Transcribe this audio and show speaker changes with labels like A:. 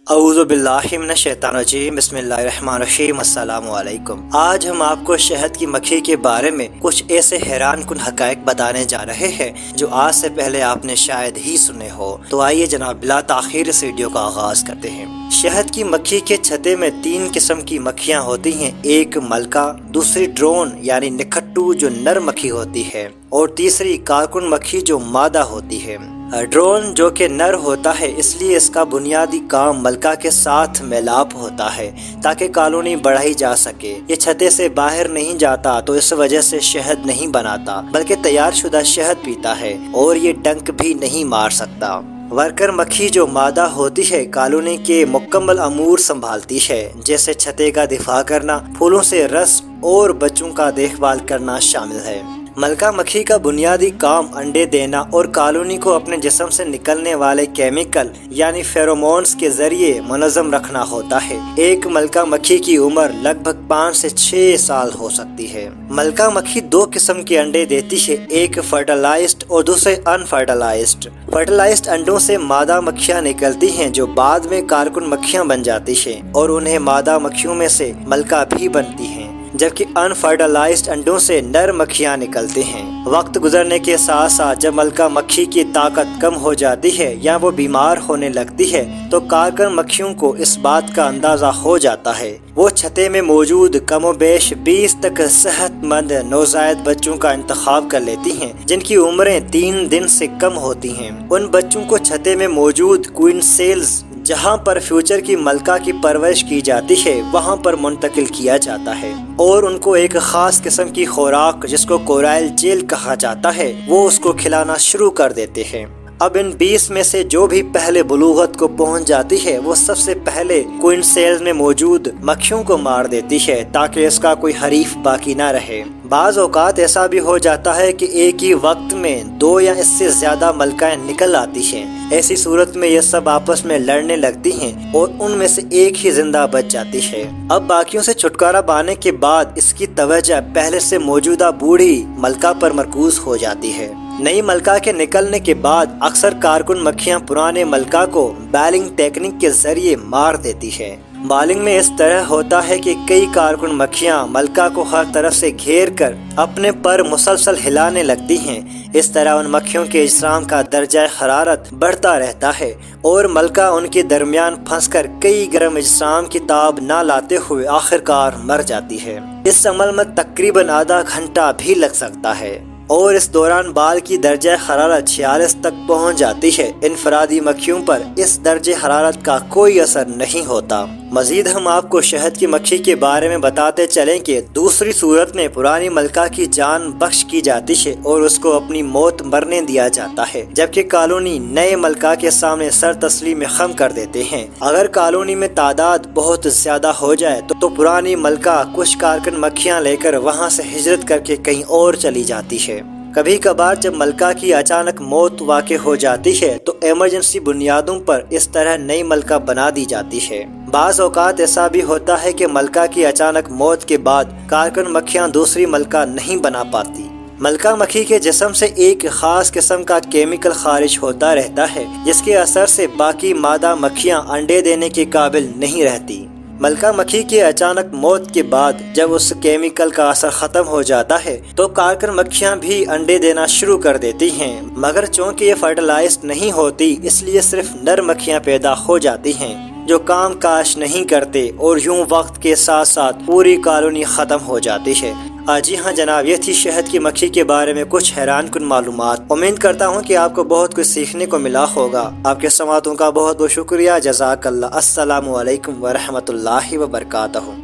A: औज़ु बिल्लाहि मिनश शैतानिर बिस्मिल्लाहिर्रहमानिर्रहीम। अस्सलामु अलैकुम। आज हम आपको शहद की मक्खी के बारे में कुछ ऐसे हैरान कुन हक़ाइक़ बताने जा रहे हैं जो आज से पहले आपने शायद ही सुने हो। तो आइए जनाब बिला ताख़ीर इस वीडियो का आगाज़ करते हैं। शहद की मक्खी के छत्ते में 3 किस्म की मक्खियाँ होती हैं। एक मलका, दूसरी ड्रोन यानी निखट्टू जो नर मक्खी होती है, और तीसरी कारकुन मक्खी जो मादा होती है। ड्रोन जो कि नर होता है, इसलिए इसका बुनियादी काम मलका के साथ मिलाप होता है ताकि कॉलोनी बढ़ाई जा सके। ये छत्ते से बाहर नहीं जाता तो इस वजह से शहद नहीं बनाता, बल्कि तैयार शुदा शहद पीता है और ये डंक भी नहीं मार सकता। वर्कर मक्खी जो मादा होती है कॉलोनी के मुकम्मल अमूर संभालती है, जैसे छत्ते का दिफा करना, फूलों से रस और बच्चों का देखभाल करना शामिल है। मलका मक्खी का बुनियादी काम अंडे देना और कॉलोनी को अपने जिस्म से निकलने वाले केमिकल यानी फेरोमोन्स के जरिए मुनज़्ज़म रखना होता है। एक मलका मक्खी की उम्र लगभग 5 से 6 साल हो सकती है। मलका मक्खी 2 किस्म के अंडे देती है, एक फर्टिलाइज्ड और दूसरे अनफर्टिलाइज्ड। फर्टिलाइज्ड अंडों से मादा मक्खियाँ निकलती हैं जो बाद में कारकुन मक्खियाँ बन जाती हैं और उन्हें मादा मक्खियों में से मलका भी बनती हैं, जबकि अनफर्टिलाइज्ड अंडों से नर मक्खियाँ निकलती हैं। वक्त गुजरने के साथ साथ जब मलका मक्खी की ताकत कम हो जाती है या वो बीमार होने लगती है तो कारकुन मक्खियों को इस बात का अंदाजा हो जाता है। वो छत्ते में मौजूद कमोबेश 20 तक सेहतमंद नौज़ायद बच्चों का इंतखाब कर लेती हैं, जिनकी उम्रें 3 दिन से कम होती हैं। उन बच्चों को छत्ते में मौजूद क्वीन सेल्स, जहां पर फ्यूचर की मलका की परवरिश की जाती है, वहां पर मुंतकिल किया जाता है और उनको एक खास किस्म की खुराक जिसको कोराइल जेल कहा जाता है वो उसको खिलाना शुरू कर देते हैं। अब इन 20 में से जो भी पहले बुलूगत को पहुंच जाती है वो सबसे पहले क्वीन सेल्स में मौजूद मक्खियों को मार देती है ताकि इसका कोई हरीफ बाकी ना रहे। बाज़ औक़ात ऐसा भी हो जाता है कि एक ही वक्त में 2 या इससे ज्यादा मलकाएं निकल आती हैं। ऐसी सूरत में ये सब आपस में लड़ने लगती हैं और उनमें से एक ही जिंदा बच जाती है। अब बाकियों से छुटकारा पाने के बाद इसकी तवज्जो पहले से मौजूदा बूढ़ी मलका पर मरकूज हो जाती है। नई मलका के निकलने के बाद अक्सर कारकुन मक्खियाँ पुराने मलका को बैलिंग टेक्निक के जरिए मार देती है। बालिंग में इस तरह होता है कि कई कारकुन मक्खियाँ मलका को हर तरफ से घेर कर अपने पर मुसलसल हिलाने लगती हैं। इस तरह उन मक्खियों के इजराम का दर्जा हरारत बढ़ता रहता है और मलका उनके दरमियान फंसकर कई गर्म इजराम की ताब न लाते हुए आखिरकार मर जाती है। इस अमल में तकरीबन आधा घंटा भी लग सकता है और इस दौरान बाल की दर्जा हरारत 46 तक पहुंच जाती है। इनफरादी मक्खियों पर इस दर्जे हरारत का कोई असर नहीं होता। मजीद हम आपको शहद की मक्खी के बारे में बताते चलें कि दूसरी सूरत में पुरानी मलका की जान बख्श की जाती है और उसको अपनी मौत मरने दिया जाता है, जबकि कॉलोनी नए मलका के सामने सर तस्लीम खम कर देते हैं। अगर कॉलोनी में तादाद बहुत ज्यादा हो जाए तो पुरानी मलका कुछ कारकुन मक्खियाँ लेकर वहाँ से हिजरत करके कहीं और चली जाती है। कभी कभार जब मलका की अचानक मौत वाक़ हो जाती है तो इमरजेंसी बुनियादों पर इस तरह नई मलका बना दी जाती है। बाज़ औक़ात ऐसा भी होता है कि मलका की अचानक मौत के बाद कारकुन मक्खियाँ दूसरी मलका नहीं बना पाती। मलका मक्खी के जिस्म से एक खास किस्म का केमिकल खारिज होता रहता है जिसके असर से बाकी मादा मक्खियाँ अंडे देने के काबिल नहीं रहती। मलका मक्खी की अचानक मौत के बाद जब उस केमिकल का असर खत्म हो जाता है तो कारकुन मक्खियाँ भी अंडे देना शुरू कर देती हैं, मगर चूँकि ये फर्टिलाइज्ड नहीं होती इसलिए सिर्फ नर मक्खियाँ पैदा हो जाती हैं जो काम काज नहीं करते और यूं वक्त के साथ साथ पूरी कॉलोनी ख़त्म हो जाती है। जी हाँ जनाब, ये थी शहद की मक्खी के बारे में कुछ हैरान कुन मालूमात। उम्मीद करता हूँ कि आपको बहुत कुछ सीखने को मिला होगा। आपके समातों का बहुत बहुत शुक्रिया। जज़ाकल्लाह। अस्सलामु अलैकुम व रहमतुल्लाहि व बरकातहू।